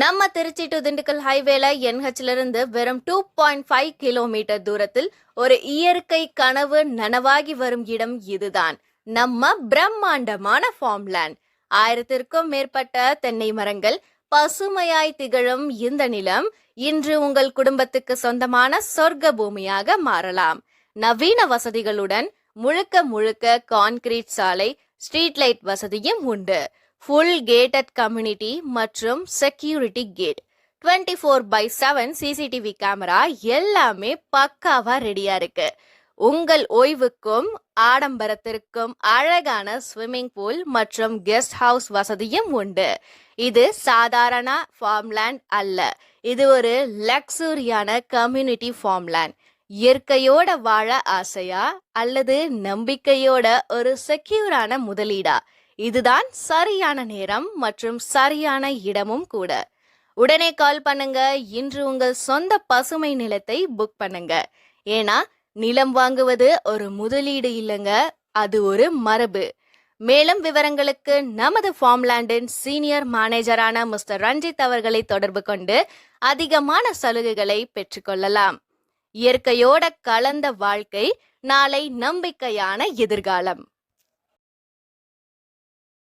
நம்ம திருச்சி டு திண்டுக்கல் ஹைவேல NHல இருந்து வெறும் 2.5 கிலோமீட்டர் தூரத்தில் ஒரு இயற்கை கனவு நனவாகி வரும் இடம் இதுதான். நம்ம பிரம்மாண்டமான ஃபார்ம்லேண்ட். 1000க்கும் மேற்பட்ட தென்னை மரங்கள், பசுமையாய் திகழும் இந்த நிலம் இன்று உங்கள் குடும்பத்துக்கு சொந்தமான சொர்க்க பூமியாக மாறலாம். நவீன வசதிகளுடன் முழுக்க முழுக்க கான்கிரீட் சாலை, ஸ்ட்ரீட் லைட் வசதியும் உண்டு. ஃபுல் கேட்டட் கம்யூனிட்டி மற்றும் செக்யூரிட்டி கேட், 24/7 சிசிடிவி கேமரா, எல்லாமே பக்காவா ரெடியா இருக்கு. உங்கள் ஓய்வுக்கும் ஆடம்பரத்திற்கும் அழகான ஸ்விம்மிங் பூல் மற்றும் கெஸ்ட் ஹவுஸ் வசதியும் உண்டு. இது சாதாரண ஃபார்ம்லேண்ட் அல்ல, இது ஒரு லக்ஸூரியான கம்யூனிட்டி ஃபார்ம்லேண்ட். இயற்கையோட வாழ ஆசையா அல்லது நம்பிக்கையோட ஒரு செக்யூரான முதலீடா? இதுதான் சரியான நேரம் மற்றும் சரியான இடமும் கூட. உடனே கால் பண்ணுங்க. இன்று உங்கள் சொந்த பசுமை நிலத்தை புக் பண்ணுங்க. ஏன்னா நிலம் வாங்குவது ஒரு முதலீடு இல்லைங்க, அது ஒரு மரபு. மேலும் விவரங்களுக்கு நமது ஃபார்ம்லேண்டின் சீனியர் மேனேஜரான மிஸ்டர் ரஞ்சித் அவர்களை தொடர்பு கொண்டு அதிகமான சலுகைகளை பெற்றுக்கொள்ளலாம். இயற்கையோட கலந்த வாழ்க்கை, நாளை நம்பிக்கையான எதிர்காலம்.